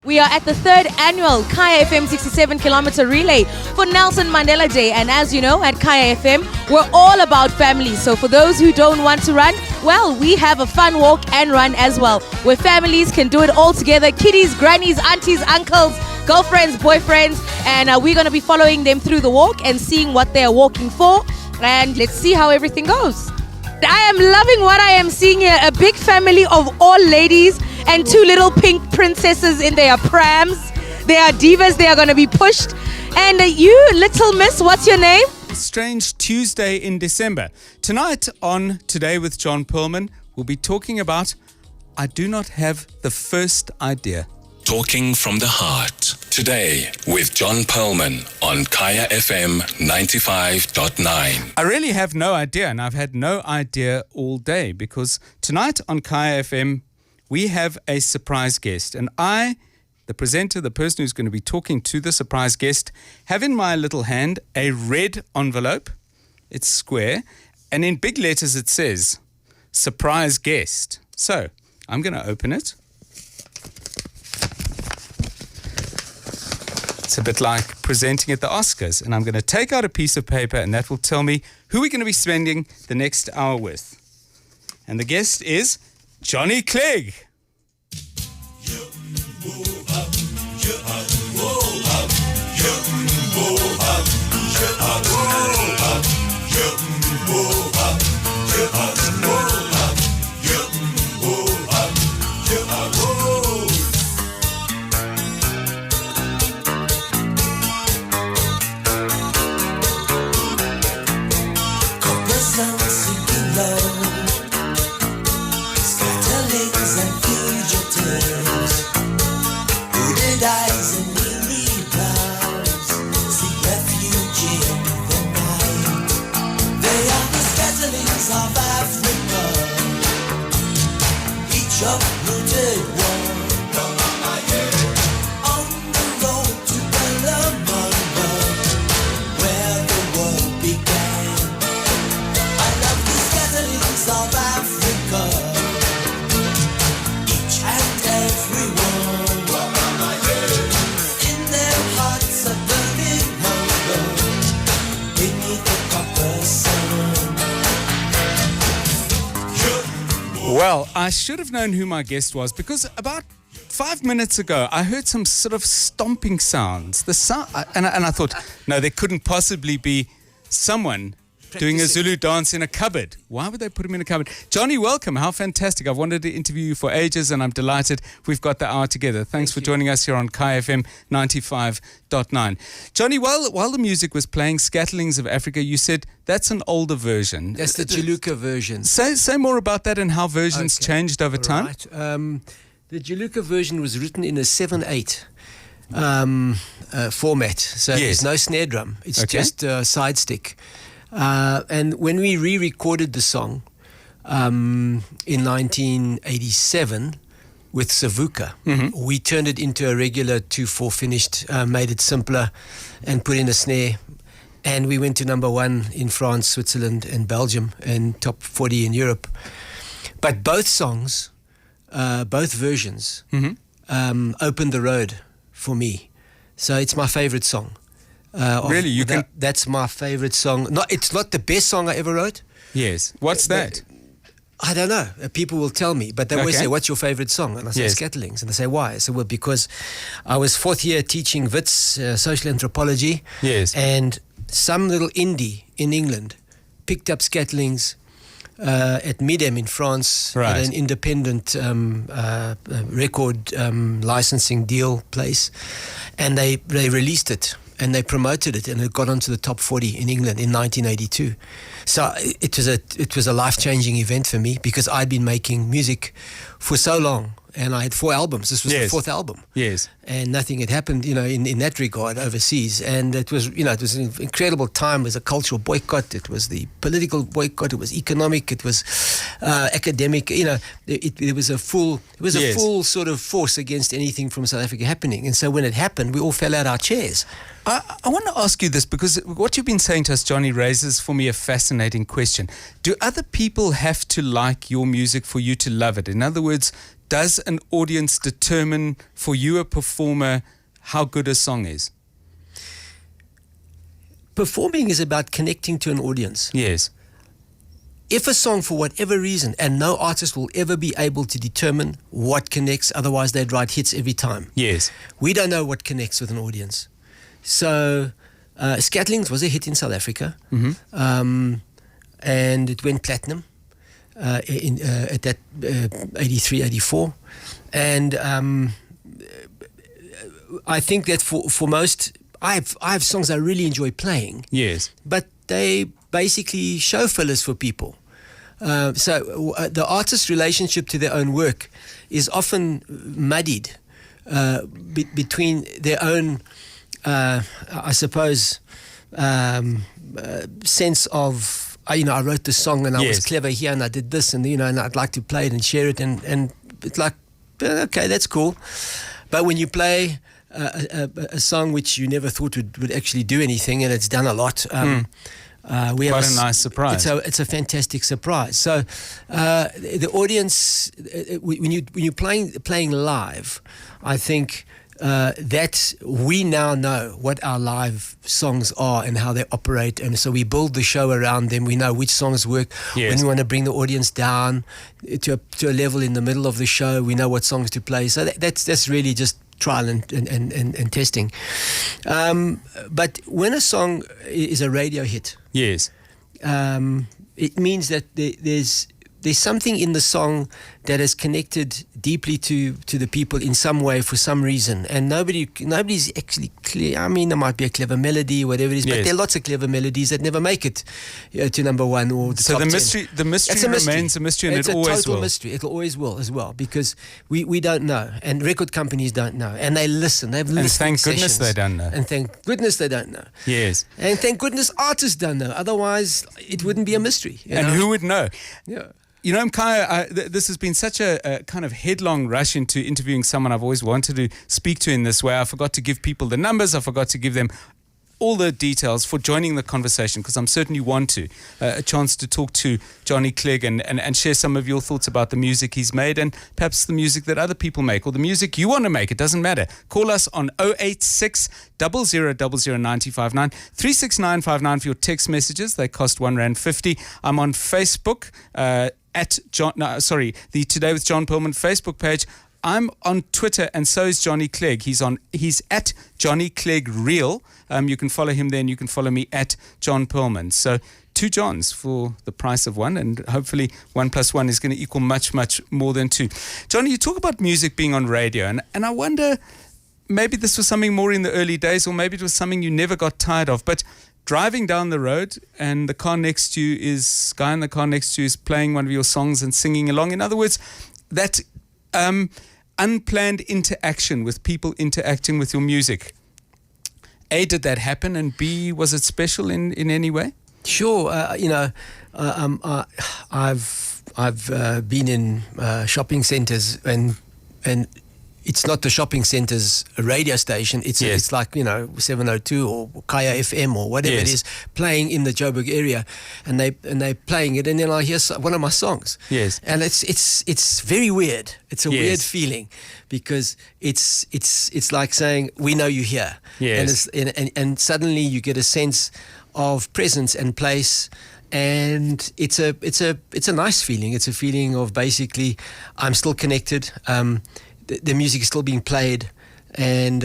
We are at the third annual Kaya FM 67-kilometer relay for Nelson Mandela Day. And as you know, at Kaya FM, we're all about family. So for those who don't want to run, well, we have a fun walk and run as well, where families can do it all together. Kiddies, grannies, aunties, uncles, girlfriends, boyfriends. And we're going to be following them through the walk and seeing what they're walking for. And let's see how everything goes. I am loving what I am seeing here. A big family of all ladies and two little pink princesses in their prams. They are divas. They are going to be pushed. And you, little miss, what's your name? Strange Tuesday in December. Tonight on Today with John Perlman, we'll be talking about I do not have the first idea. Talking from the heart. Today with John Perlman on Kaya FM 95.9. I really have no idea, and I've had no idea all day, because tonight on Kaya FM, we have a surprise guest. And I, the presenter, the person who's going to be talking to the surprise guest, have in my little hand a red envelope. It's square. And in big letters it says, surprise guest. So I'm going to open it. It's a bit like presenting at the Oscars. And I'm going to take out a piece of paper, and that will tell me who we're going to be spending the next hour with. And the guest is Johnny Clegg. Well, I should have known who my guest was, because about 5 minutes ago, I heard some sort of stomping sounds. The sound, and I thought, no, there couldn't possibly be someone doing a Zulu dance in a cupboard. Why would they put him in a cupboard? Johnny, welcome. How fantastic. I've wanted to interview you for ages, and I'm delighted we've got the hour together. Thanks for joining us here on Kaya FM 95.9. Johnny, while the music was playing, Scatterlings of Africa, you said that's an older version. That's the Juluka version. Say more about that and how versions changed over time. Right. The Juluka version was written in a 7/8 format. So there's no snare drum. It's just side stick. And when we re-recorded the song in 1987 with Savuka, we turned it into a regular 2/4 finished, made it simpler, and put in a snare. And we went to number 1 in France, Switzerland, and Belgium, and top 40 in Europe. But both songs, both versions, opened the road for me. So it's my favorite song. Really? That's my favorite song. It's not the best song I ever wrote. Yes. What's that? I don't know. People will tell me, but they always say, "What's your favorite song?" And I say, "Scatterlings." And they say, "Why?" I say, "Well, because I was 4th year teaching WITS, social anthropology." Yes. And some little indie in England picked up Scatterlings at Midem in France, at an independent record licensing deal place, and they released it. And they promoted it, and it got onto the top 40 in England in 1982. So it was a life-changing event for me, because I'd been making music for so long, and I had 4 albums. This was the 4th album. Yes. And nothing had happened, in that regard overseas. And it was an incredible time. It was a cultural boycott. It was the political boycott. It was economic. It was academic. It was a full sort of force against anything from South Africa happening. And so when it happened, we all fell out our chairs. I want to ask you this, because what you've been saying to us, Johnny, raises for me a fascinating question. Do other people have to like your music for you to love it? In other words, does an audience determine for you, a performer, how good a song is? Performing is about connecting to an audience. Yes. If a song, for whatever reason, and no artist will ever be able to determine what connects, otherwise they'd write hits every time. Yes. We don't know what connects with an audience. So, Scatlings was a hit in South Africa, and it went platinum at that 83, 84. And I think that for most, I have songs I really enjoy playing. Yes. But they basically show fillers for people. So the artist's relationship to their own work is often muddied between their own, I suppose, sense of, I wrote this song and I was clever here and I did this and, and I'd like to play it and share it. And it's like, okay, that's cool. But when you play a song which you never thought would actually do anything, and it's done a lot. We Quite have a nice surprise. It's a fantastic surprise. So the audience, when you're playing live, I think that we now know what our live songs are and how they operate, and so we build the show around them. We know which songs work. Yes. When we want to bring the audience down to a level in the middle of the show, we know what songs to play. So that's really just trial and testing. But when a song is a radio hit, yes, it means that there's something in the song that has connected deeply to the people in some way for some reason, and nobody's actually clear. I mean, there might be a clever melody, whatever it is, but there are lots of clever melodies that never make it to number one or the top 10. The mystery remains a mystery, and it's it always will. It's a total mystery. It always will as well, because we don't know, and record companies don't know, and they listen. They've listened. And thank goodness sessions, they don't know. And thank goodness they don't know. Yes. And thank goodness artists don't know. Otherwise, it wouldn't be a mystery. And who would know? Yeah. You know, Mkaya, this has been such a kind of headlong rush into interviewing someone I've always wanted to speak to in this way. I forgot to give people the numbers. I forgot to give them all the details for joining the conversation, because I'm certain you want to. A chance to talk to Johnny Clegg and share some of your thoughts about the music he's made, and perhaps the music that other people make, or the music you want to make. It doesn't matter. Call us on 086 0000 959 36959 for your text messages. They cost R1.50. I'm on Facebook, the Today with John Perlman Facebook page. I'm on Twitter, and so is Johnny Clegg. He's at Johnny Clegg Real. You can follow him there, and you can follow me at John Perlman. So 2 Johns for the price of 1, and hopefully 1 + 1 is going to equal much, much more than 2. Johnny, you talk about music being on radio, and I wonder, maybe this was something more in the early days, or maybe it was something you never got tired of, but driving down the road and the guy in the car next to you is playing one of your songs and singing along. In other words, that unplanned interaction with people interacting with your music. A, did that happen? And B, was it special in any way? Sure. I've been in shopping centres, and it's not the shopping centre's radio station. It's like 702 or Kaya FM or whatever it is, playing in the Joburg area, and they're playing it, and then I hear one of my songs. Yes, and it's very weird. It's a weird feeling, because it's like saying, we know you're here. Yes, and suddenly you get a sense of presence and place. And it's a nice feeling. It's a feeling of basically, I'm still connected. The music is still being played, and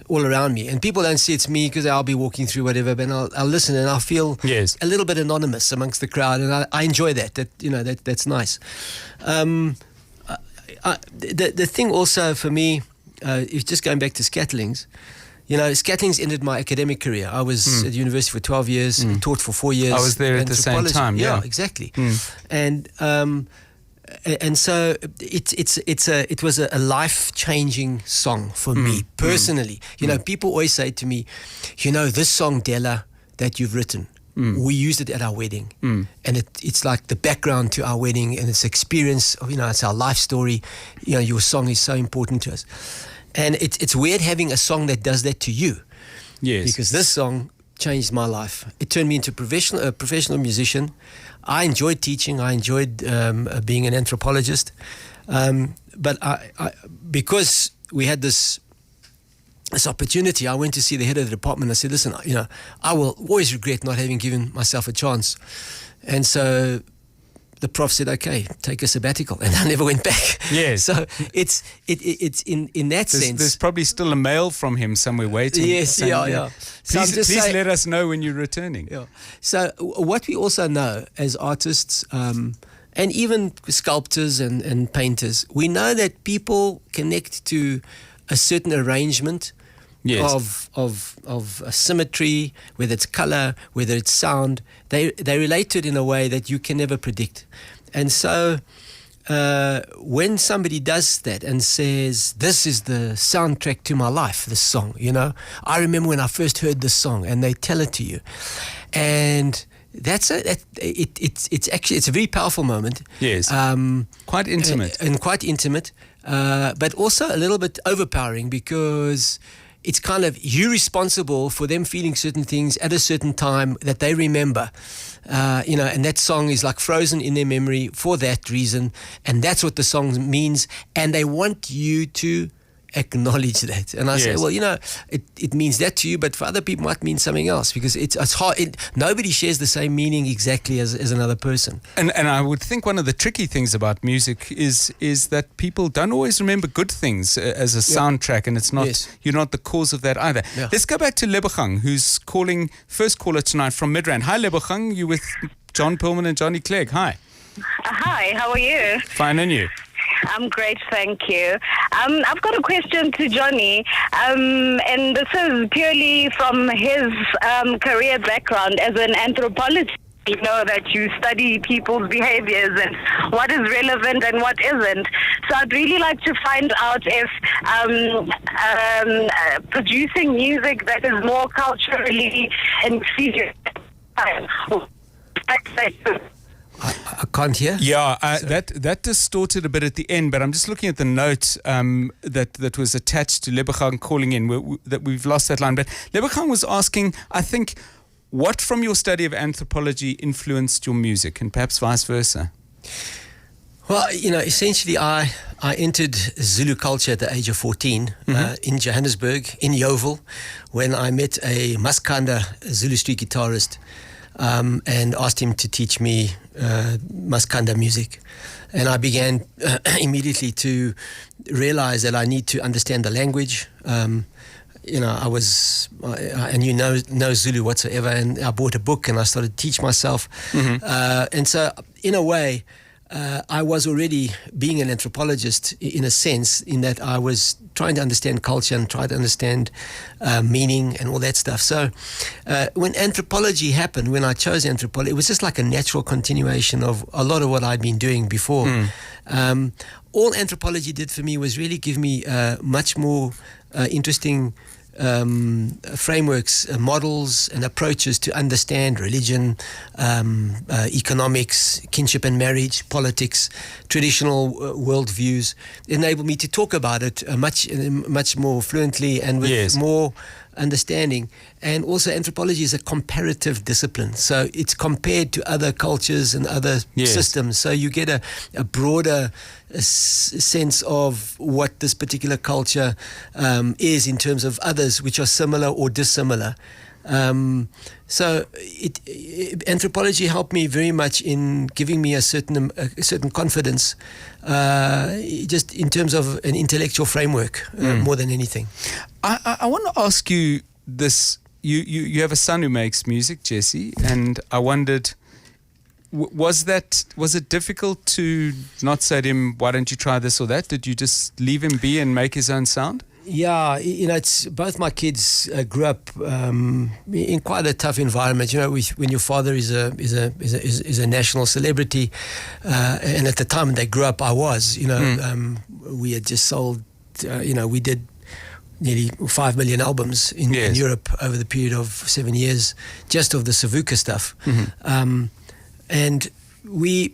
all around me. And people don't see it's me, because I'll be walking through whatever, but I'll listen, and I'll feel a little bit anonymous amongst the crowd, and I enjoy that. That's nice. The thing also for me is just going back to Scatlings. Scatlings ended my academic career. I was at university for 12 years, taught for 4 years. I was there at the same time. Yeah, exactly. And so it was a life-changing song for me personally. People always say to me, this song, Della, that you've written, we used it at our wedding, and it's like the background to our wedding, and it's experience of, it's our life story. Your song is so important to us, and it's weird having a song that does that to you. Yes, because this song changed my life. It turned me into a professional musician. I enjoyed teaching. I enjoyed being an anthropologist. but because we had this opportunity, I went to see the head of the department. I said, listen, I will always regret not having given myself a chance. And so the prof said, okay, take a sabbatical. And I never went back. Yes. So it's in that sense. There's probably still a mail from him somewhere waiting. Yes, saying, yeah. So Please let us know when you're returning. Yeah. So what we also know as artists, and even sculptors and painters, we know that people connect to a certain arrangement. Yes. Of symmetry, whether it's color, whether it's sound, they relate to it in a way that you can never predict. And so when somebody does that and says, this is the soundtrack to my life, this song, I remember when I first heard this song, and they tell it to you. And it's a very powerful moment. Yes. Quite intimate. And quite intimate, but also a little bit overpowering, because it's kind of you responsible for them feeling certain things at a certain time that they remember, and that song is like frozen in their memory for that reason, and that's what the song means, and they want you to acknowledge that. And I say, well, it means that to you, but for other people it might mean something else, because it's hard. Nobody shares the same meaning exactly as another person. And I would think one of the tricky things about music is that people don't always remember good things as a soundtrack, and it's not you're not the cause of that either. Yeah. Let's go back to Lebogang, who's first caller tonight from Midrand. Hi, Lebogang. You with John Perlman and Johnny Clegg. Hi. Hi, how are you? Fine, and you? I'm great, thank you. I've got a question to Johnny, and this is purely from his career background as an anthropologist. You know that you study people's behaviors and what is relevant and what isn't. So I'd really like to find out if producing music that is more culturally inferior. I can't hear. Yeah, that distorted a bit at the end, but I'm just looking at the note that was attached to Lebogang calling in, that we've lost that line. But Lebogang was asking, I think, what from your study of anthropology influenced your music, and perhaps vice versa? Well, essentially I entered Zulu culture at the age of 14 in Johannesburg, in Yeovil, when I met a Maskanda Zulu street guitarist, and asked him to teach me Maskanda music. And I began immediately to realize that I need to understand the language. I knew no Zulu whatsoever, and I bought a book and I started to teach myself. And so, in a way, I was already being an anthropologist in a sense, in that I was trying to understand culture and try to understand meaning and all that stuff. So when anthropology happened, when I chose anthropology, it was just like a natural continuation of a lot of what I'd been doing before. All anthropology did for me was really give me much more interesting frameworks, models and approaches to understand religion, economics, kinship and marriage, politics, traditional worldviews. It enabled me to talk about it much more fluently and with more understanding. And also anthropology is a comparative discipline, so it's compared to other cultures and other systems, so you get a broader sense of what this particular culture is in terms of others which are similar or dissimilar. So anthropology helped me very much in giving me a certain confidence, just in terms of an intellectual framework, more than anything. I want to ask you this. You have a son who makes music, Jesse, and I wondered, was it difficult to not say to him, why don't you try this or that? Did you just leave him be and make his own sound? Yeah, it's both my kids grew up in quite a tough environment. When your father is a national celebrity, and at the time they grew up, I was. We had just sold. We did nearly 5 million albums in Europe over the period of 7 years, just of the Savuka stuff. And the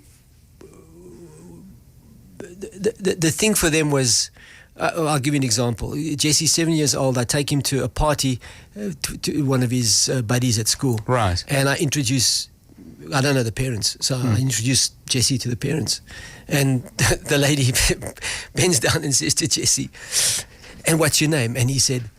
thing for them was, I'll give you an example. Jesse's 7 years old. I take him to a party to one of his buddies at school. Right. And I introduce I don't know the parents, so I introduced Jessie to the parents. And the lady bends down and says to Jessie, "And what's your name?" And he said,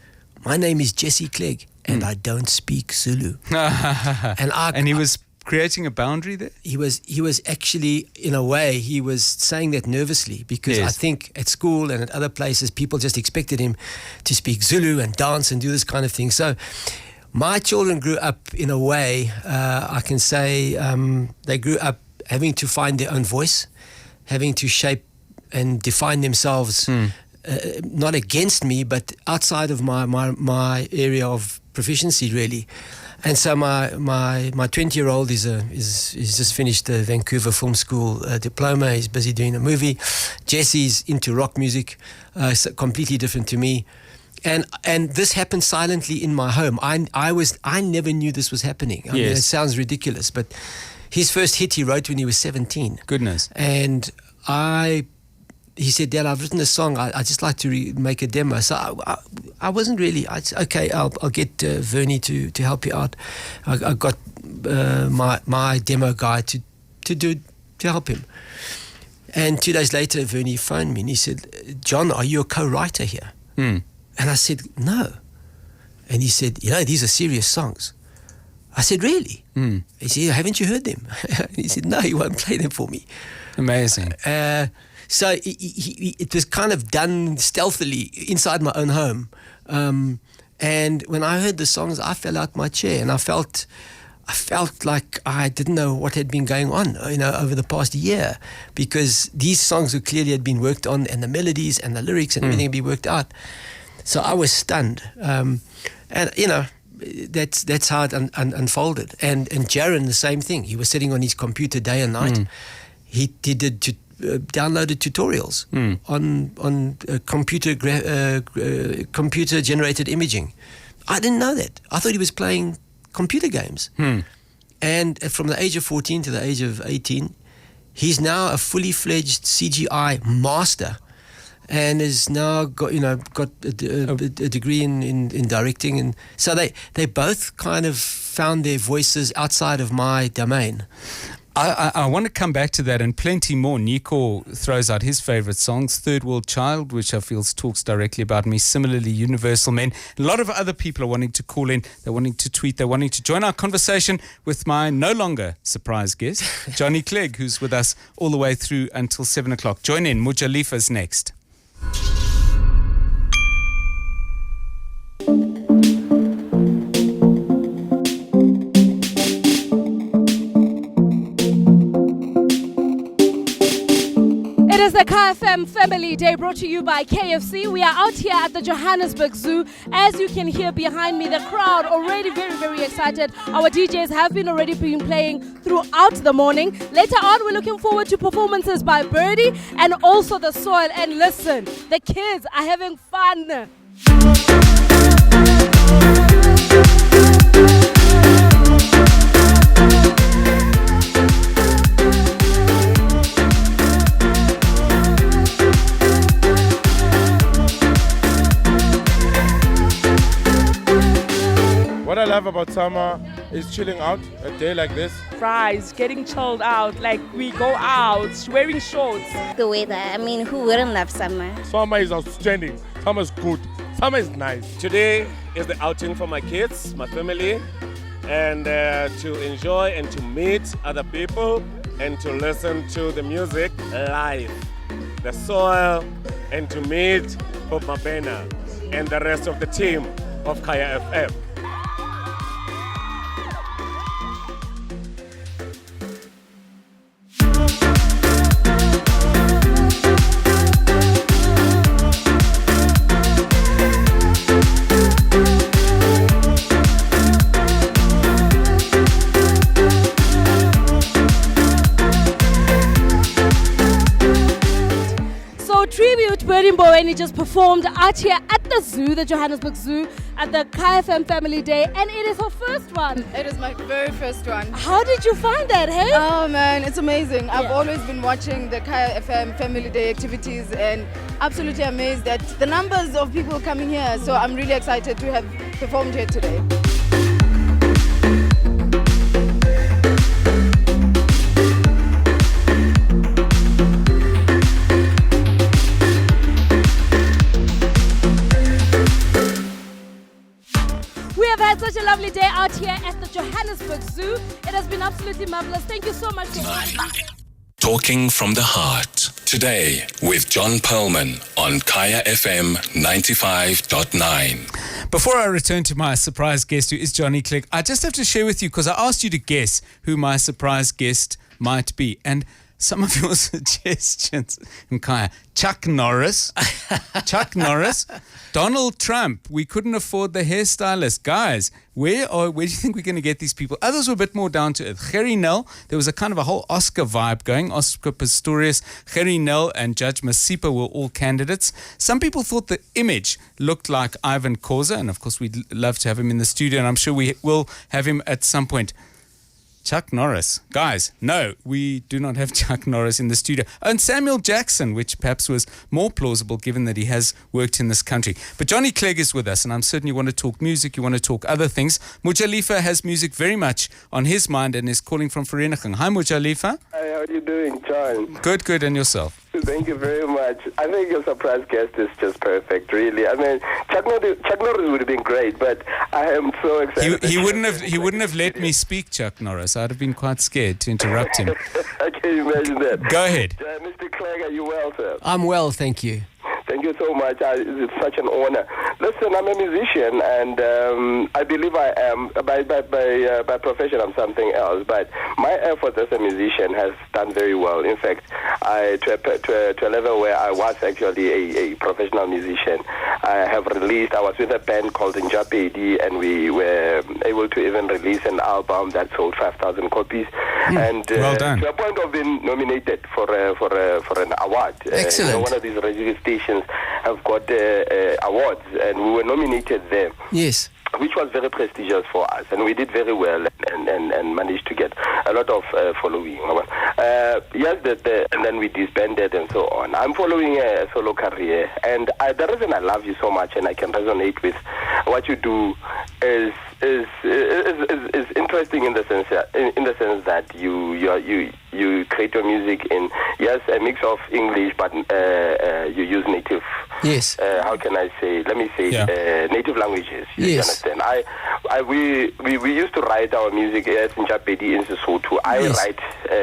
"My name is Jesse Clegg, and I don't speak Zulu." And he was creating a boundary there? He was actually, in a way, he was saying that nervously, because I think at school and at other places, people just expected him to speak Zulu and dance and do this kind of thing. So my children grew up in a way, I can say, they grew up having to find their own voice, having to shape and define themselves, not against me, but outside of my area of proficiency, really. And so my 20-year-old is just finished the Vancouver Film School diploma. He's busy doing a movie. Jesse's into rock music, so completely different to me. And this happened silently in my home. I never knew this was happening. I mean, it sounds ridiculous, but his first hit he wrote when he was 17. Goodness. And he said, "Dad, I've written a song. I'd just like to make a demo." So I wasn't really. Okay, I'll get Vernie to help you out. I got my demo guy to help him. And 2 days later, Vernie phoned me and he said, "John, are you a co-writer here?" And I said, "No." And he said, "These are serious songs." I said, "Really?" He said, "Haven't you heard them?" He said, "No, he won't play them for me." Amazing. So it was kind of done stealthily inside my own home. And when I heard the songs, I fell out my chair, and I felt like I didn't know what had been going on, over the past year, because these songs clearly had been worked on, and the melodies and the lyrics and everything had been worked out. So I was stunned. And that's how it unfolded. And Jaron, the same thing. He was sitting on his computer day and night. He did downloaded tutorials on computer generated imaging. I didn't know that. I thought he was playing computer games. And from the age of 14 to the age of 18, he's now a fully fledged CGI master, and has now got a degree in directing. And so they both kind of found their voices outside of my domain. I want to come back to that and plenty more. Nico throws out his favorite songs, Third World Child, which I feel talks directly about me. Similarly, Universal Men. A lot of other people are wanting to call in. They're wanting to tweet. They're wanting to join our conversation with my no longer surprise guest, Johnny Clegg, who's with us all the way through until 7 o'clock. Join in. Mujalifa's next. It is the KFM Family Day, brought to you by KFC. We are out here at the Johannesburg Zoo. As you can hear behind me, the crowd already very, very excited. Our DJs have already been playing throughout the morning. Later on, we're looking forward to performances by Birdie and also The Soil. And listen, the kids are having fun. What I love about summer is chilling out a day like this. Fries, getting chilled out, like we go out, wearing shorts. The weather, who wouldn't love summer? Summer is outstanding. Summer is good. Summer is nice. Today is the outing for my kids, my family, and to enjoy and to meet other people and to listen to the music live. The Soil, and to meet Bob Mabena and the rest of the team of Kaya FM. Bongani just performed out here at the zoo, the Johannesburg Zoo, at the KFM Family Day, and it is her first one. It is my very first one. How did you find that, hey? Oh man, it's amazing. I've always been watching the KFM Family Day activities and absolutely amazed at the numbers of people coming here. So I'm really excited to have performed here today. had such a lovely day out here at the Johannesburg Zoo. It has been absolutely marvelous. Thank you so much for Talking from the Heart. Today with John Perlman on Kaya FM 95.9. Before I return to my surprise guest, who is Johnny Clegg, I just have to share with you, because I asked you to guess who my surprise guest might be. And some of your suggestions, Kaya, Chuck Norris, Donald Trump. We couldn't afford the hairstylist. Guys, where do you think we're going to get these people? Others were a bit more down to earth. Gerry Nel, there was a kind of a whole Oscar vibe going. Oscar Pistorius, Gerry Nel, and Judge Masipa were all candidates. Some people thought the image looked like Ivan Koza, and of course we'd love to have him in the studio, and I'm sure we will have him at some point. Chuck Norris. Guys, no, we do not have Chuck Norris in the studio. And Samuel Jackson, which perhaps was more plausible given that he has worked in this country. But Johnny Clegg is with us, and I'm certain you want to talk music, you want to talk other things. Mujalifa has music very much on his mind and is calling from Vereniging. Hi, Mujalifa. Hi, how are you doing, John? Good, and yourself? Thank you very much. I think your surprise guest is just perfect, really. I mean, Chuck Norris would have been great, but I am so excited. He wouldn't have let me speak, Chuck Norris. I'd have been quite scared to interrupt him. I can imagine that. Go ahead. Mr. Clegg, are you well, sir? I'm well, thank you. Thank you so much. It's such an honor. Listen, I'm a musician, and I believe I am. By profession, I'm something else. But my effort as a musician has done very well. In fact, to a level where I was actually a professional musician. I was with a band called Njapedi, and we were able to even release an album that sold 5,000 copies. And well done. To a point of being nominated for an award. Excellent. One of these radio stations have got awards, and we were nominated there. Yes. Which was very prestigious for us, and we did very well and managed to get a lot of following. And then we disbanded and so on. I'm following a solo career, and the reason I love you so much and I can resonate with what you do is interesting in the sense that you create your music in a mix of English, but you use native. Yes. How can I say? Let me say native languages. You understand? We used to write our music in Njapedi in Sesotho. I write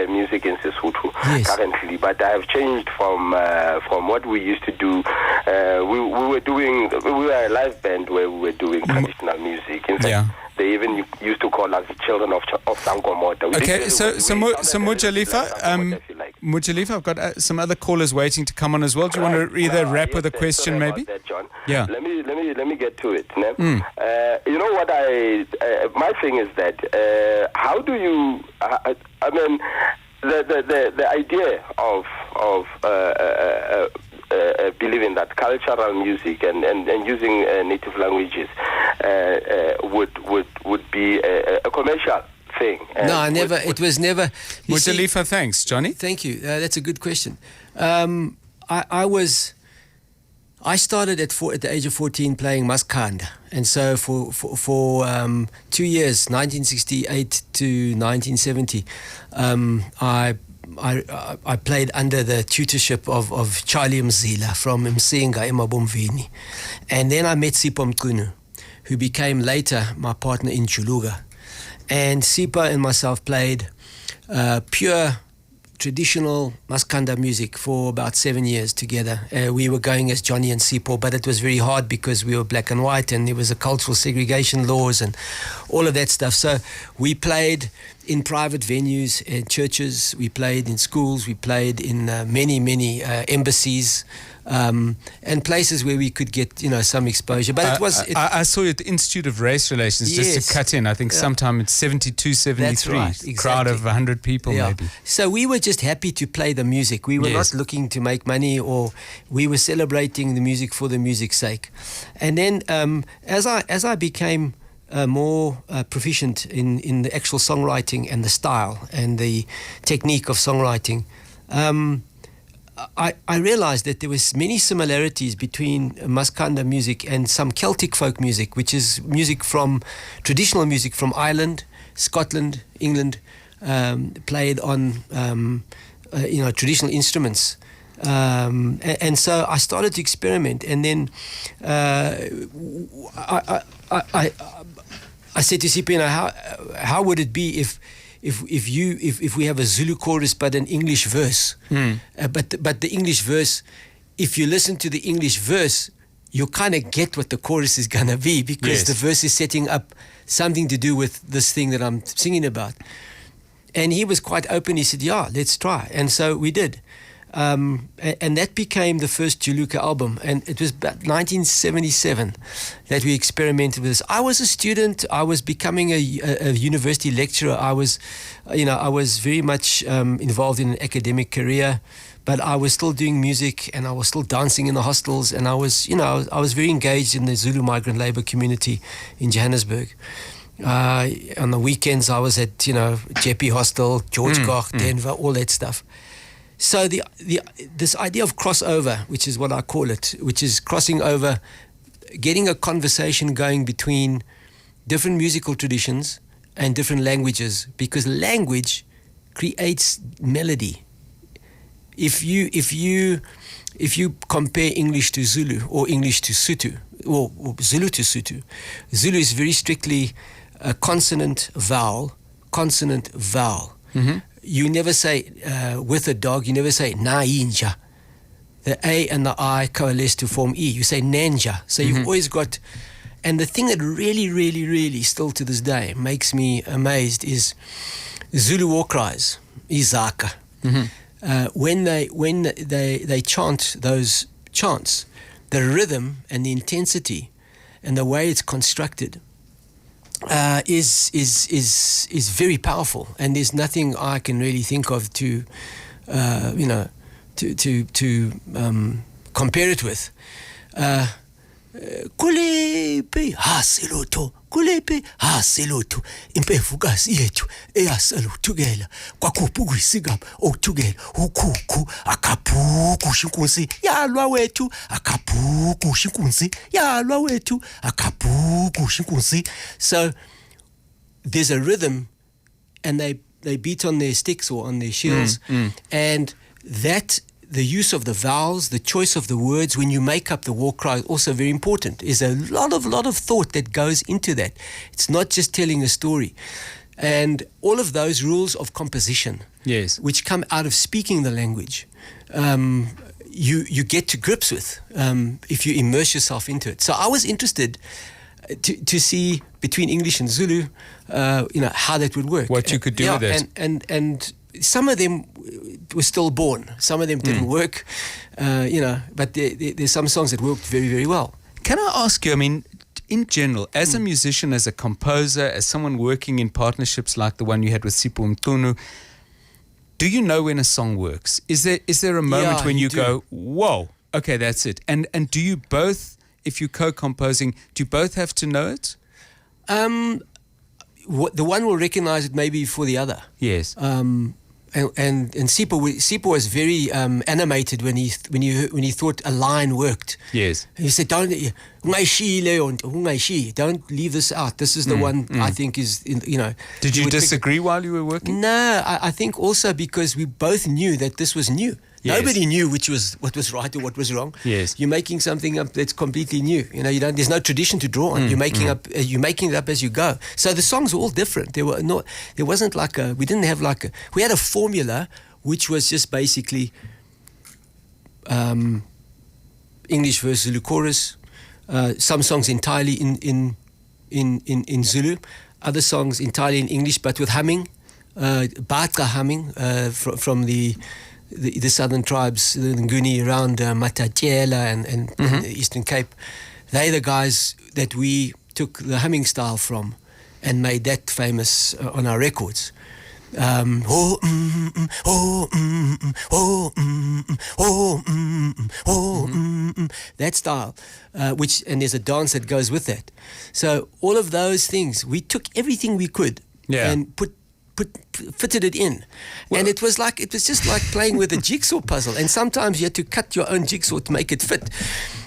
music in Sesotho currently, but I have changed from what we used to do. We were a live band where we were doing traditional music. In fact, they even used to call us children of Sankomota. Okay, so Mujalifa, I've got some other callers waiting to come on as well. Do you want to either wrap with a question, maybe? That, John. Yeah. Let me get to it. You know what my thing is that how do you? I mean, the idea of believing that cultural music and using native languages would be a commercial thing. No, it was never. Mujalifa, thanks, Johnny. Thank you. That's a good question. I started at the age of 14 playing maskanda, and so for 2 years, 1968 to 1970, I played under the tutorship of Charlie Mzila from Msinga Emabomvini, and then I met Sipho Mqunu, who became later my partner in Chuluga, and Sipho and myself played pure traditional maskanda music for about 7 years together. We were going as Johnny and Sipho, but it was very hard because we were black and white, and there was a cultural segregation laws and all of that stuff. So we played in private venues, in churches, we played in schools, we played in many embassies, and places where we could get some exposure. But I saw you at the Institute of Race Relations, just to cut in. I think sometime in 72, 73, that's right, exactly. Crowd of 100 people maybe. So we were just happy to play the music. We were not looking to make money, or we were celebrating the music for the music's sake. And then as I became more proficient in the actual songwriting and the style and the technique of songwriting, I realized that there was many similarities between maskanda music and some Celtic folk music, which is traditional music from Ireland, Scotland, England, played on traditional instruments. And so I started to said to Sipo, how would it be if we have a Zulu chorus but an English verse? But the English verse, if you listen to the English verse, you kind of get what the chorus is going to be, because the verse is setting up something to do with this thing that I'm singing about. And he was quite open. He said, yeah, let's try. And so we did. And that became the first Juluka album. And it was about 1977 that we experimented with this. I was a student. I was becoming a university lecturer. I was very much involved in an academic career. But I was still doing music, and I was still dancing in the hostels, and I was very engaged in the Zulu migrant labor community in Johannesburg. On the weekends, I was at Jeppe Hostel, George Koch, Denver, all that stuff. So this idea of crossover, which is what I call it, which is crossing over, getting a conversation going between different musical traditions and different languages, because language creates melody. If you compare English to Zulu or English to Sotho or Zulu to Sotho, Zulu is very strictly a consonant vowel. Mm-hmm. You never say with a dog. You never say na inja. The A and the I coalesce to form E. You say nanja. So you've always got. And the thing that really, really, really still to this day makes me amazed is Zulu war cries, izaka. Mm-hmm. When they chant those chants, the rhythm and the intensity and the way it's constructed is very powerful, and there's nothing I can really think of to compare it with. Kulepe hasiloto, kulepe hasiloto, impefukazi yethu eyasalutugela kwakuphu isigaba okutugela ukuku akaphuku shinkunsi yalwa wethu akaphuku shinkunsi yalwa wethu akaphuku shinkunsi. So there's a rhythm, and they beat on their sticks or on their shields, and that. The use of the vowels, the choice of the words when you make up the war cry is also very important. There's a lot of thought that goes into that. It's not just telling a story. And all of those rules of composition, which come out of speaking the language, you get to grips with if you immerse yourself into it. So I was interested to see between English and Zulu, how that would work. What you could do with it. And some of them were still born. Some of them didn't work, but there's some songs that worked very, very well. Can I ask you, I mean, in general, as a musician, as a composer, as someone working in partnerships like the one you had with Sipo Mtunu, do you know when a song works? Is there a moment when you go, whoa, okay, that's it? And do you both, if you're co-composing, do you both have to know it? The one will recognize it maybe for the other. Yes. And Sipo was very animated when he thought a line worked. Yes. He said, don't leave this out. This is the one I think is, Did you disagree while you were working? No, I think also because we both knew that this was new. Yes. Nobody knew what was right or what was wrong. Yes. You're making something up that's completely new. There's no tradition to draw on. You're making it up as you go. So the songs were all different. We had a formula which was just basically English verse, Zulu chorus, some songs entirely in Zulu, other songs entirely in English but with humming, Batra humming from the southern tribes, the Nguni around Matatiela and the Eastern Cape. They're the guys that we took the humming style from and made that famous on our records. That style, and there's a dance that goes with that. So all of those things, we took everything we could and fitted it in. Well, and it was just like playing with a jigsaw puzzle, and sometimes you had to cut your own jigsaw to make it fit.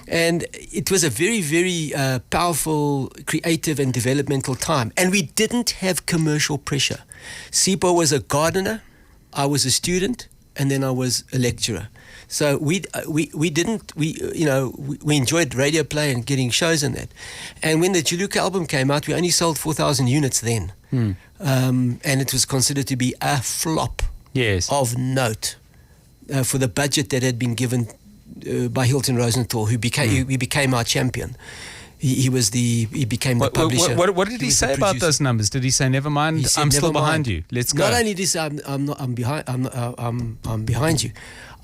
And it was a very, very powerful, creative and developmental time. And we didn't have commercial pressure. Sipo was a gardener, I was a student, and then I was a lecturer. So we enjoyed radio play and getting shows and that. And when the Juluka album came out, we only sold 4,000 units then. And it was considered to be a flop of note for the budget that had been given by Hilton Rosenthal, who became our champion. He became the publisher. What did he say about those numbers? Did he say, "Never mind, I'm still behind you. Let's go"? Not only did he say, I'm behind you.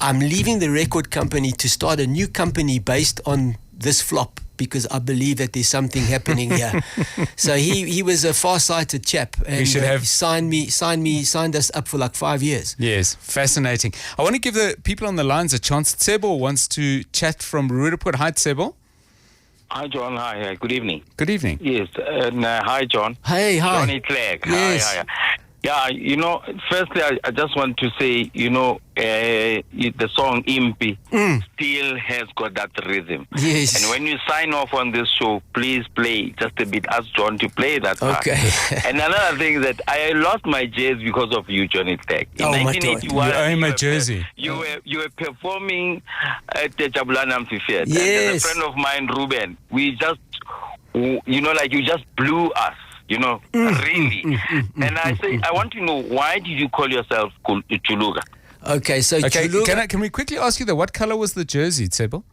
I'm leaving the record company to start a new company based on this flop, because I believe that there's something happening here. So he was a far-sighted chap, and he should have signed us up for like 5 years. Yes, fascinating. I want to give the people on the lines a chance. Tsebo wants to chat from Ruriput. Hi, Tsebo. Hi, John. Hi. Good evening. Good evening. Yes. Hi, John. Hey, hi. Johnny Clegg. Yes. Hi. Yeah, firstly, I just want to say, the song Impi still has got that rhythm. Yes. And when you sign off on this show, please play just a bit. Ask John to play that part. Okay. And another thing that I lost my jersey because of you, Johnny Clegg. In 1981, you owe my jersey. You were performing at the Jabulani Amphitheater. Yes. And a friend of mine, Ruben, we just, you just blew us. Really. And I say, I want to know, why did you call yourself Chuluga? Okay, so Chuluga. Can we quickly ask you what color was the jersey, Tsebo?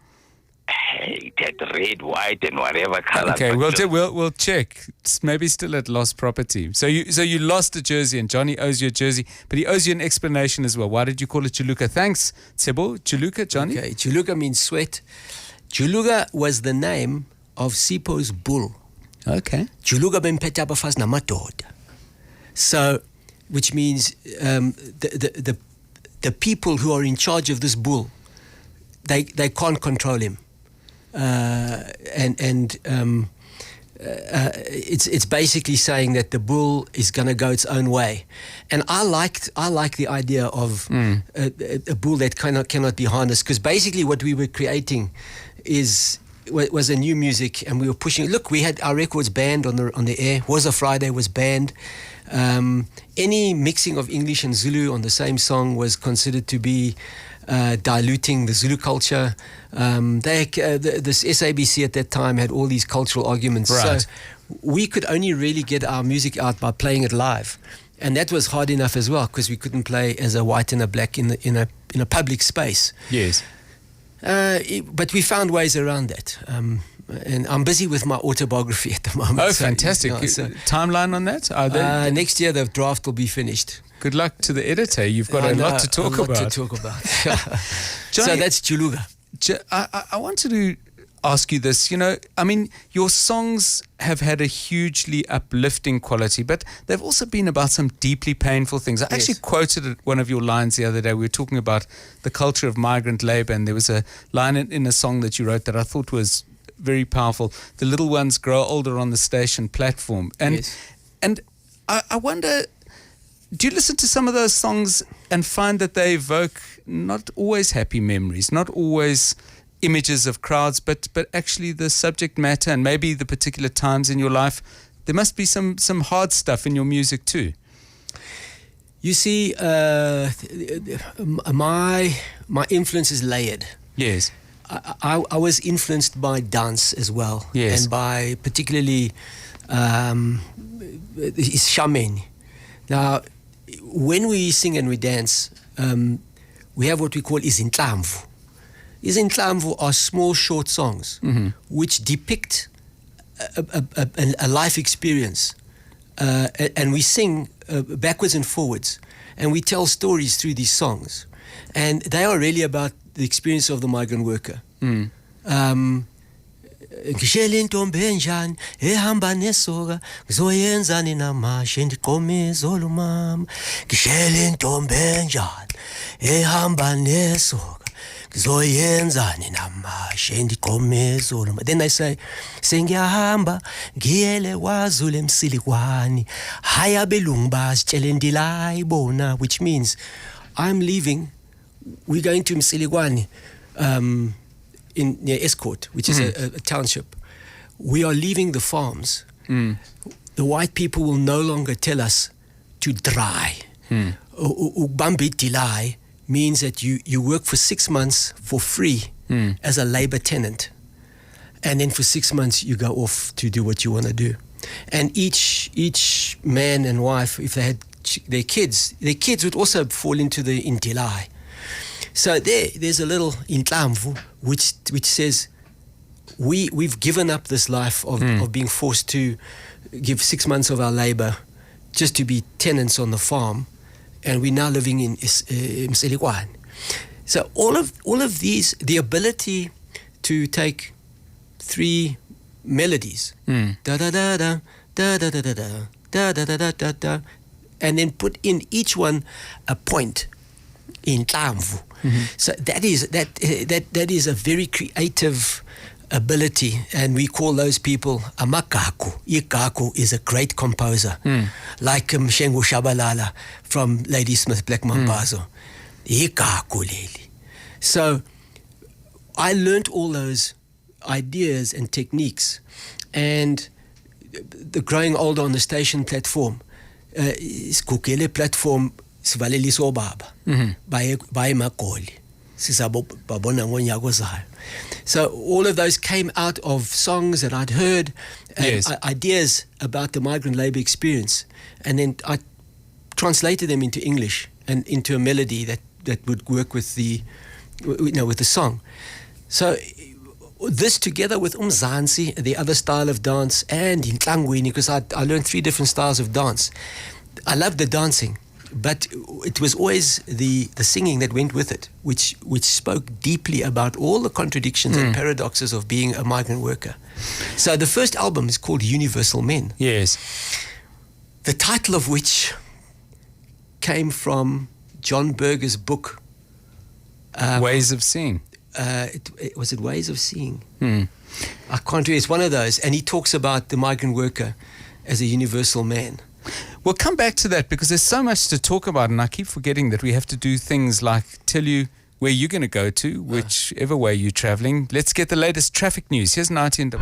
Hey, that red, white, and whatever color. Okay, we'll check. It's maybe still at lost property. So you lost a jersey, and Johnny owes you a jersey, but he owes you an explanation as well. Why did you call it Chuluka? Thanks, Tsebo. Chuluka, Johnny. Okay, Chuluka means sweat. Chuluga was the name of Sipo's bull. Okay. Juluga bemphetha abafazi namadoda. So, which means the people who are in charge of this bull, they can't control him, it's basically saying that the bull is going to go its own way. And I like the idea of a bull that cannot be harnessed, because basically what we were creating was a new music, and we were pushing. Look, we had our records banned on the air. Was a Friday was banned. Any mixing of English and Zulu on the same song was considered to be diluting the Zulu culture. This SABC at that time had all these cultural arguments. Right. So we could only really get our music out by playing it live, and that was hard enough as well, because we couldn't play as a white and a black in a public space. Yes. But we found ways around that. And I'm busy with my autobiography at the moment. Oh, fantastic. Timeline on that? Next year the draft will be finished. Good luck to the editor. You've got a lot to talk about. So that's Chuluga. I wanted to ask you this. Your songs have had a hugely uplifting quality, but they've also been about some deeply painful things. I actually quoted one of your lines the other day. We were talking about the culture of migrant labor, and there was a line in a song that you wrote that I thought was very powerful. The little ones grow older on the station platform. And I wonder, do you listen to some of those songs and find that they evoke not always happy memories, not always images of crowds, but actually the subject matter and maybe the particular times in your life? There must be some hard stuff in your music too. You see, my influence is layered. Yes. I was influenced by dance as well. Yes. And by particularly shaman. Now, when we sing and we dance, we have what we call izintlamvu. Izintlamvu are small, short songs which depict a life experience. And we sing backwards and forwards. And we tell stories through these songs. And they are really about the experience of the migrant worker. Ngishele intombi enjani ehamba nesoka ngizoyenzani namashe ndiqome izolo mama ngishele intombi enjani ehamba nesoka ngizoyenzani namashe ndiqome izolo. Then I say sengiyahamba ngiyele kwaZulu emsilikwani haya belungu basitshele ndilayibona, which means I'm leaving. We're going to Msilikwani near Escourt, which is a township. We are leaving the farms. The white people will no longer tell us to dry. Ubambi dilai means that you work for 6 months for free as a labor tenant. And then for 6 months you go off to do what you want to do. And each man and wife, if they had their kids would also fall into the intilai. So there's a little intlamvu which says we've given up this life of being forced to give 6 months of our labor just to be tenants on the farm, and we're now living in Mselikwane. So all of these, the ability to take 3 melodies, da da da da da da da da da da da da da da, and then put in each one a point in Tlamvu. So that is a very creative ability, and we call those people amakaku. Ikaku is a great composer, like Mshengu Shabalala from Ladysmith Black Mambazo. Ikaku leli. So I learnt all those ideas and techniques, and the growing older on the station platform, Skukele platform sivaleli sobaba by Makoli. So all of those came out of songs that I'd heard, and ideas about the migrant labor experience, and then I translated them into English and into a melody that would work with the song. So this, together with umzansi, the other style of dance, and intlangwini, because I learned 3 different styles of dance. I loved the dancing, but it was always the singing that went with it, which spoke deeply about all the contradictions and paradoxes of being a migrant worker. So the first album is called Universal Men. Yes. The title of which came from John Berger's book, Ways of Seeing. Was it Ways of Seeing? I can't remember. It's one of those. And he talks about the migrant worker as a universal man. We'll come back to that because there's so much to talk about, and I keep forgetting that we have to do things like tell you where you're going to go to, whichever way you're traveling. Let's get the latest traffic news. Here's 19.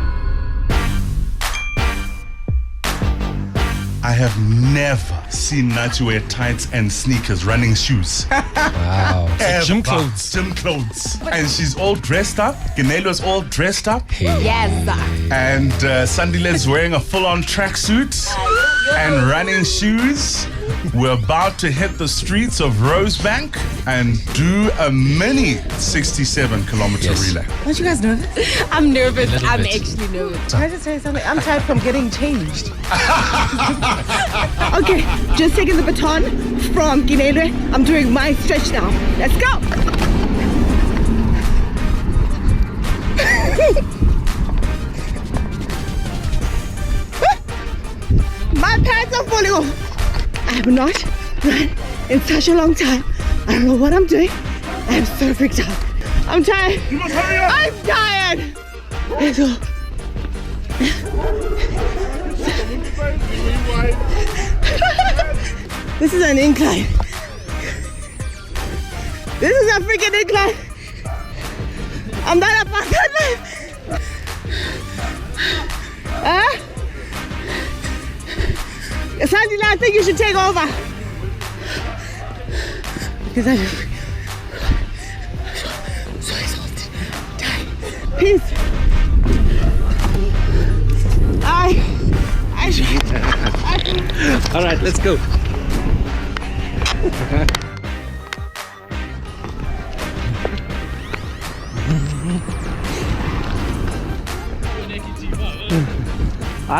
I have never seen Nachi wear tights and sneakers, running shoes. Wow. Ever. Gym clothes. Gym clothes. And she's all dressed up. Ganelo's all dressed up. Yes. And Sandile's wearing a full-on tracksuit and running shoes. We're about to hit the streets of Rosebank and do a mini 67-kilometer relay. Aren't you guys nervous? I'm nervous. I'm actually nervous. Can I just tell you something? I'm tired from getting changed. Okay, just taking the baton from Ginelwe. I'm doing my stretch now. Let's go. My pants are falling off. I have not run in such a long time. I don't know what I'm doing. I'm so freaked out. I'm tired. You must hurry up. I'm tired. Let's go. This is an incline. This is a freaking incline. I'm not up on that. Sandila, I think you should take over. Because I'm so exhausted. Tired. Peace. I should. All right, let's go.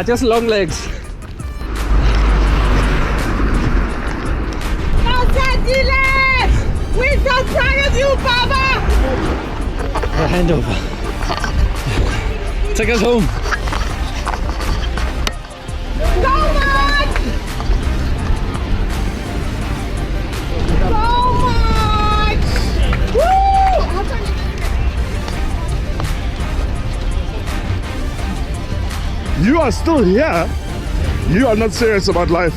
Just long legs. We're so proud of you, Baba! Hand over. Take us home. So much! So much! Woo! You are still here. You are not serious about life.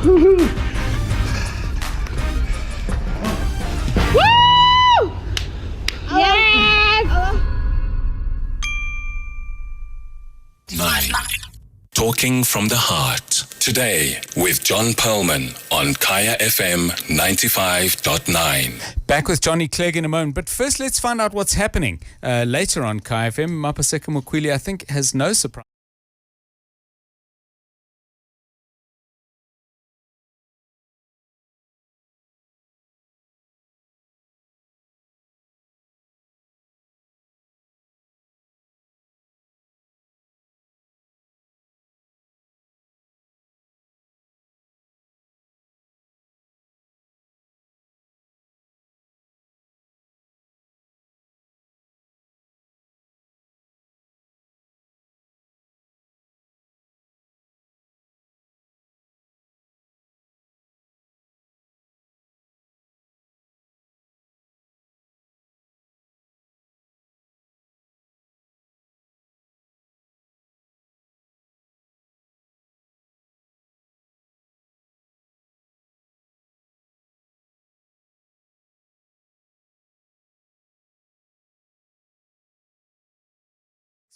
Woo! Yes! 9, Talking from the Heart. Today with John Perlman on Kaya FM 95.9. Back with Johnny Clegg in a moment. But first, let's find out what's happening later on Kaya FM. Mapaseka Mukwili, I think, has no surprise.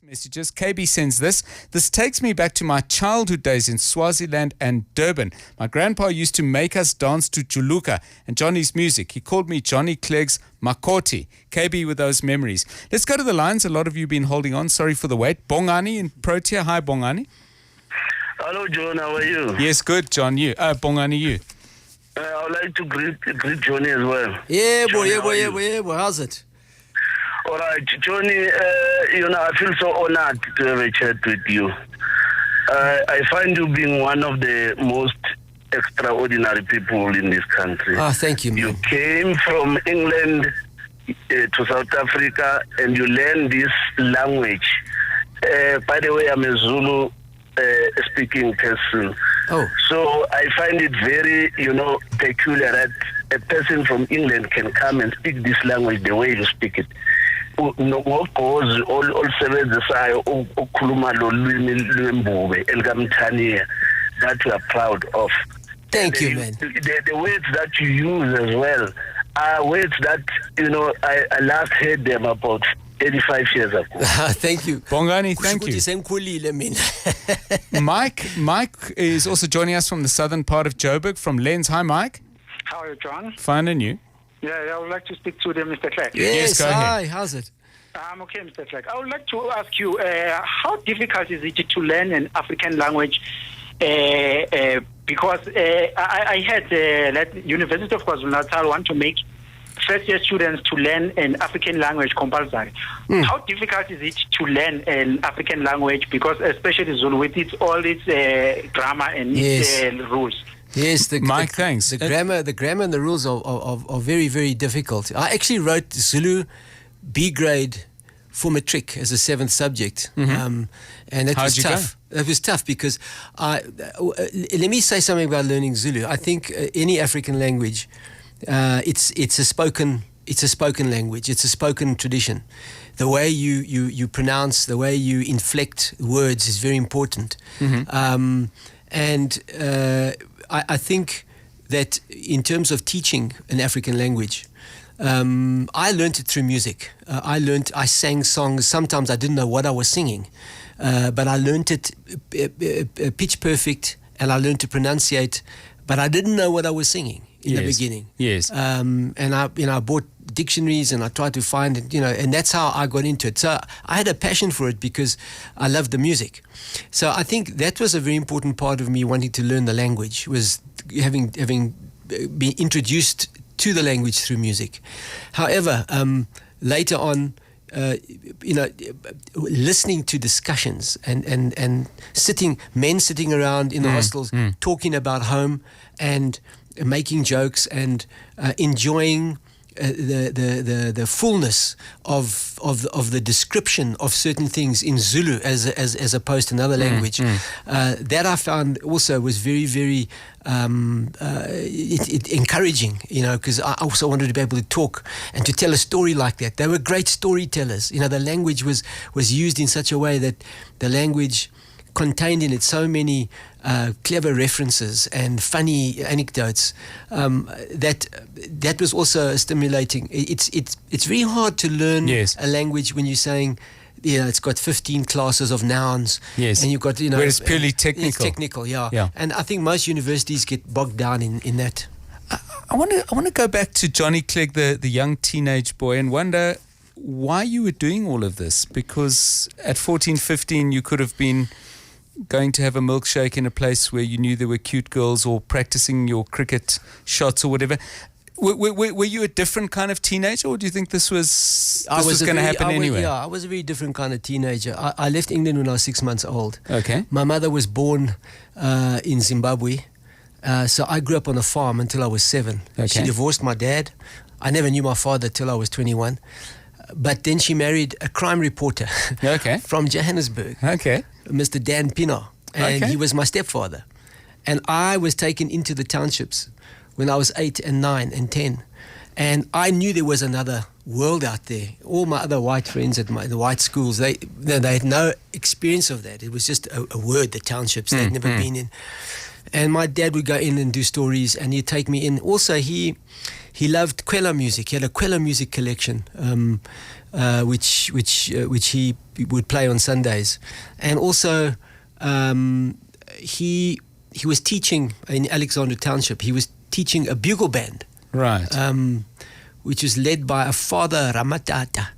Messages. KB sends this. This takes me back to my childhood days in Swaziland and Durban. My grandpa used to make us dance to Juluka and Johnny's music. He called me Johnny Clegg's Makoti. KB with those memories. Let's go to the lines. A lot of you been holding on. Sorry for the wait. Bongani in Protea. Hi, Bongani. Hello, John. How are you? Yes, good, John. You. Bongani, you. I would like to greet Johnny as well. Yeah, boy. How's it? All right, Johnny, I feel so honored to have a chat with you. I find you being one of the most extraordinary people in this country. Thank you, man. You came from England to South Africa and you learned this language. By the way, I'm a Zulu speaking person. Oh. So I find it very, peculiar that a person from England can come and speak this language the way you speak it. That we are proud of. Thank you, man. The words that you use as well are words that, I last heard them about 85 years ago. Thank you. Bongani, thank you. Mike is also joining us from the southern part of Joburg, from Lens. Hi, Mike. How are you, John? Fine, and you? Yeah, I would like to speak to Mr. Clegg. Yes, go hi. ahead. How's it? I'm okay, Mr. Clegg. I would like to ask you, how difficult is it to learn an African language? Because I had that University of KwaZulu-Natal want to make first-year students to learn an African language compulsory. How difficult is it to learn an African language? Because especially Zulu, with all its grammar and its rules. Yes, Mike, thanks. The grammar and the rules are very, very difficult. I actually wrote Zulu B grade for matric as a 7th subject, and it was tough. It was tough because let me say something about learning Zulu. I think any African language, it's a spoken language. It's a spoken tradition. The way you pronounce, the way you inflect words is very important. I think that in terms of teaching an African language, I learned it through music. I sang songs. Sometimes I didn't know what I was singing, but I learned it pitch perfect, and I learned to pronunciate, but I didn't know what I was singing in the beginning. Yes. And I bought dictionaries and I tried to find it, and that's how I got into it. So I had a passion for it because I loved the music. So I think that was a very important part of me wanting to learn the language, was having been introduced to the language through music. However, later on, listening to discussions and men sitting around in the hostels talking about home and making jokes and enjoying the fullness of the description of certain things in Zulu as opposed to another language. That I found also was very, very encouraging, because I also wanted to be able to talk and to tell a story like that. They were great storytellers. The language was used in such a way that the language contained in it so many clever references and funny anecdotes that was also stimulating. It's very hard to learn a language when you're saying it's got 15 classes of nouns. Yes. And you've got, where it's purely technical. It's technical, yeah. And I think most universities get bogged down in that. I want to go back to Johnny Clegg, the young teenage boy, and wonder why you were doing all of this. Because at 14, 15, you could have been going to have a milkshake in a place where you knew there were cute girls, or practicing your cricket shots or whatever. Were you a different kind of teenager, or do you think this was going to happen anyway? I was a very different kind of teenager. I left England when I was 6 months old. Okay. My mother was born in Zimbabwe, so I grew up on a farm until I was 7. Okay. She divorced my dad. I never knew my father till I was 21. But then she married a crime reporter from Johannesburg, Mr. Dan Pino, and he was my stepfather. And I was taken into the townships when I was 8 and 9 and 10. And I knew there was another world out there. All my other white friends at the white schools, they had no experience of that. It was just a word, the townships. They'd never been in. And my dad would go in and do stories, and he'd take me in. Also, he loved Kwela music. He had a Kwela music collection, which he would play on Sundays. And also, he was teaching in Alexandra Township. He was teaching a bugle band, right? Which was led by a father, Ramatata,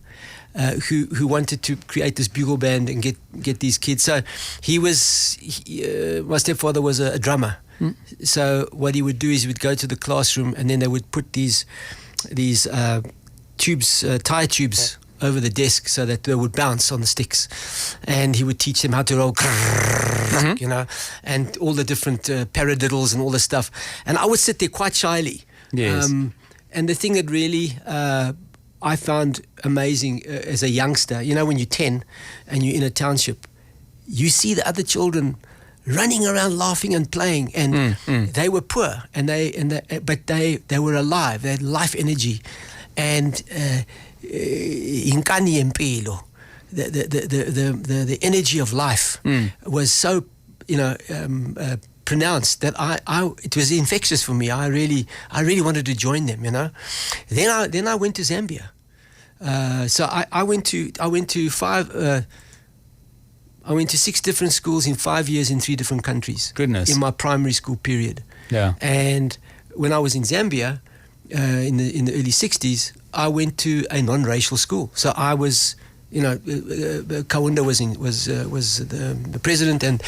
who wanted to create this bugle band and get these kids. So my stepfather was a drummer. So what he would do is he would go to the classroom, and then they would put these tubes, tire tubes, over the desk so that they would bounce on the sticks, and he would teach them how to roll, and all the different paradiddles and all this stuff. And I would sit there quite shyly. Yes. And the thing that really I found amazing as a youngster, when you're 10 and you're in a township, you see the other children running around laughing and playing, and they were poor, but they were alive. They had life energy, and inkani empilo, the energy of life was so pronounced that it was infectious for me. I really wanted to join them. Then I went to Zambia. So I went to 6 different schools in 5 years in 3 different countries. Goodness. In my primary school period. Yeah. And when I was in Zambia in the early 60s, I went to a non-racial school. So I was, Kaunda was the president, and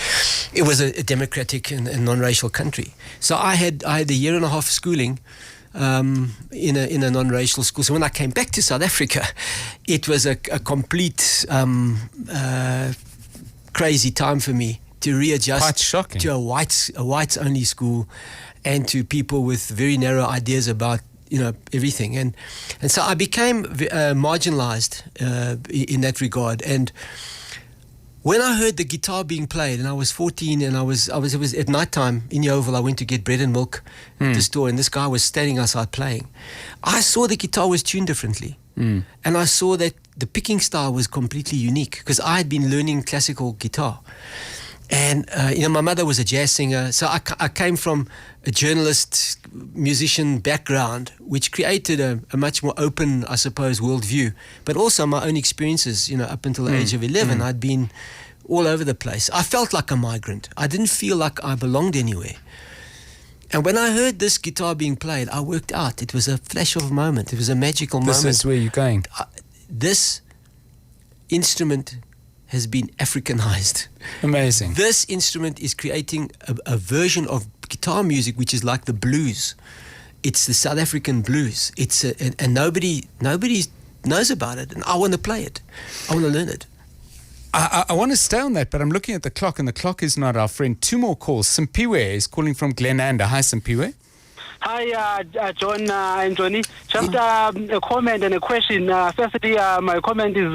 it was a democratic and non-racial country. So I had a year and a half schooling in a non-racial school. So when I came back to South Africa, it was a complete crazy time for me to readjust. Quite shocking. To a whites only school, and to people with very narrow ideas about everything, and so I became marginalized in that regard. And when I heard the guitar being played, and I was 14, and it was at night time in Yeovil, I went to get bread and milk at the store, and this guy was standing outside playing. I saw the guitar was tuned differently, and I saw that the picking style was completely unique, because I had been learning classical guitar. And my mother was a jazz singer, so I came from a journalist, musician background, which created a much more open, I suppose, worldview. But also my own experiences, up until the age of 11, I'd been all over the place. I felt like a migrant. I didn't feel like I belonged anywhere. And when I heard this guitar being played, I worked out. It was a flash of a moment. It was a magical moment. This is where you're going. This instrument has been Africanized. Amazing. This instrument is creating a version of guitar music which is like the blues. It's the South African blues. And nobody knows about it, and I want to play it. I want to learn it. I want to stay on that, but I'm looking at the clock, and the clock is not our friend. 2 more calls. Simpiwe is calling from Glen. Hi, Simpiwe. Hi, John and Johnny. Just a comment and a question. Firstly, my comment is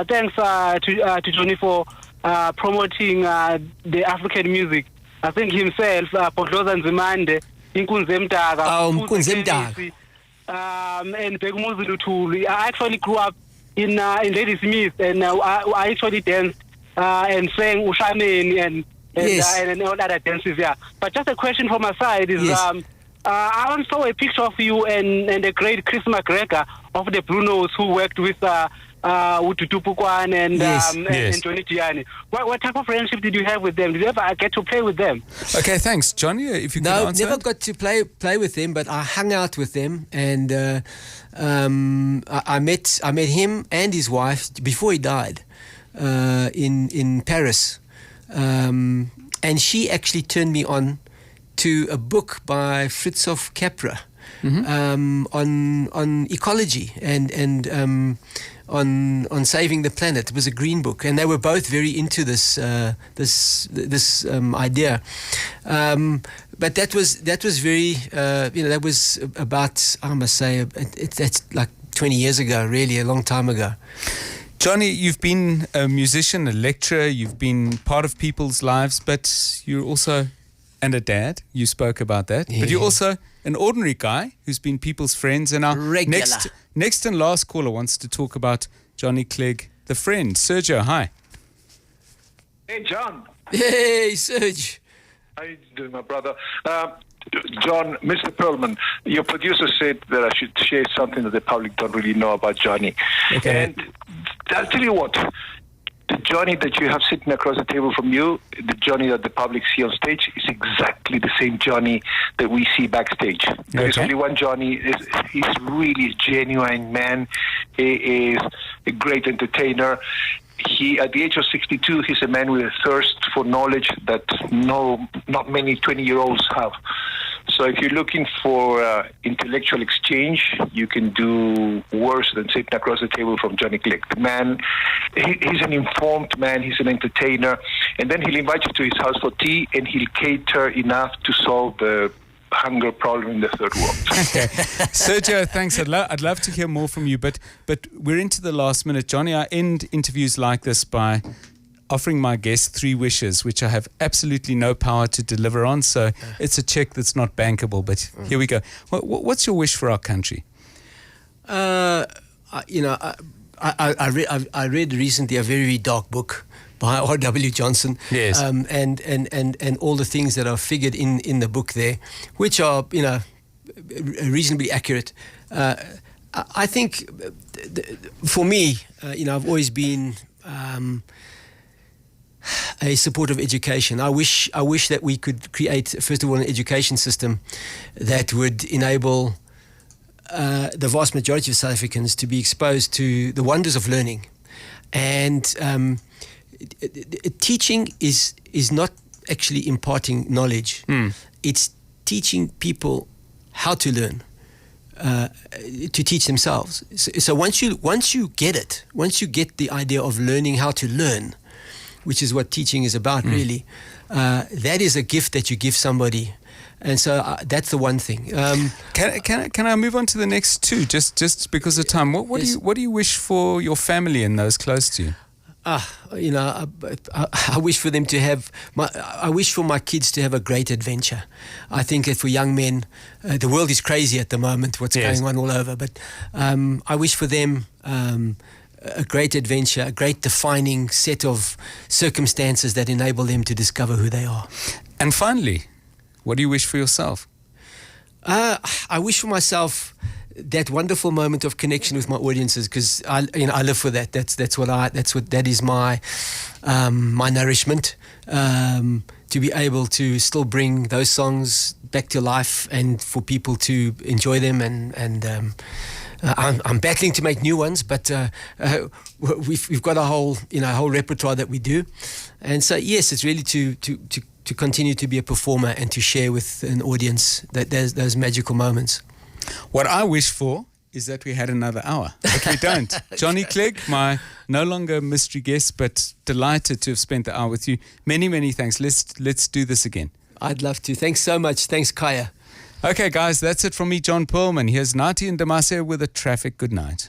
thanks to Johnny for promoting the African music. I think himself, Podloza Nzimande, Nkunze Mdaka, and Begumuzi Lutuli. I actually grew up in Ladysmith, and I actually danced and sang Ushameni and all other dances. Yeah. But just a question from my side is, I once saw a picture of you and the great Chris McGregor of the Brunos, who worked with Ututu Pukwan and Yes. and Johnny Gianni. What type of friendship did you have with them? Did you ever get to play with them? Okay, thanks, Johnny. If you No, can answer. never got to play with them, but I hung out with them, and I met him and his wife before he died in Paris, and she actually turned me on to a book by Fritjof Capra on ecology and on saving the planet. It was a green book, and they were both very into this idea. But that was very that was about, I must say, that's like 20 years ago, really a long time ago. Johnny, you've been a musician, a lecturer, you've been part of people's lives, but you're also, and a dad, you spoke about that, but you're also an ordinary guy who's been people's friends, and our next and last caller wants to talk about Johnny Clegg, the friend. Sergio, hi. Hey, John. Hey, Serge. How you doing, my brother? John, Mr. Perlman, your producer said that I should share something that the public don't really know about Johnny. Okay. And I'll tell you what, the Johnny that you have sitting across the table from you, the Johnny that the public see on stage, is exactly the same Johnny that we see backstage. There is only one Johnny. He's really a genuine man. He is a great entertainer. He, at the age of 62, he's a man with a thirst for knowledge that not many 20-year-olds have. So if you're looking for intellectual exchange, you can do worse than sitting across the table from Johnny Clegg. The man, he's an informed man, he's an entertainer, and then he'll invite you to his house for tea, and he'll cater enough to solve the hunger problem in the third world. Okay. Sergio, thanks. I'd love to hear more from you, but we're into the last minute. Johnny, I end interviews like this by offering my guests 3 wishes, which I have absolutely no power to deliver on, so it's a check that's not bankable, but here we go. What's your wish for our country? I read recently a very dark book by R.W. Johnson. Yes. And all the things that are figured in the book there, which are, reasonably accurate. I think, for me, I've always been a supporter of education. I wish that we could create, first of all, an education system that would enable the vast majority of South Africans to be exposed to the wonders of learning. And teaching is not actually imparting knowledge. It's teaching people how to learn, to teach themselves. So once you get it, once you get the idea of learning how to learn, which is what teaching is about, really, that is a gift that you give somebody. And so that's the one thing. Can I move on to the next 2, just because of time? What do you wish for your family and those close to you? I wish for them to have. I wish for my kids to have a great adventure. I think that for young men, the world is crazy at the moment. What's going on all over, but I wish for them a great adventure, a great defining set of circumstances that enable them to discover who they are. And finally, what do you wish for yourself? I wish for myself that wonderful moment of connection with my audiences, because I live for that. That is my my nourishment. To be able to still bring those songs back to life and for people to enjoy them, and I'm battling to make new ones, but we've got a whole repertoire that we do, and so yes, it's really to continue to be a performer and to share with an audience those magical moments. What I wish for is that we had another hour, but we don't. Johnny Clegg, my no longer mystery guest, but delighted to have spent the hour with you. Many, many thanks. Let's do this again. I'd love to. Thanks so much. Thanks, Kaya. Okay, guys, that's it from me, John Perlman. Here's Nati and Damasia with a traffic good night.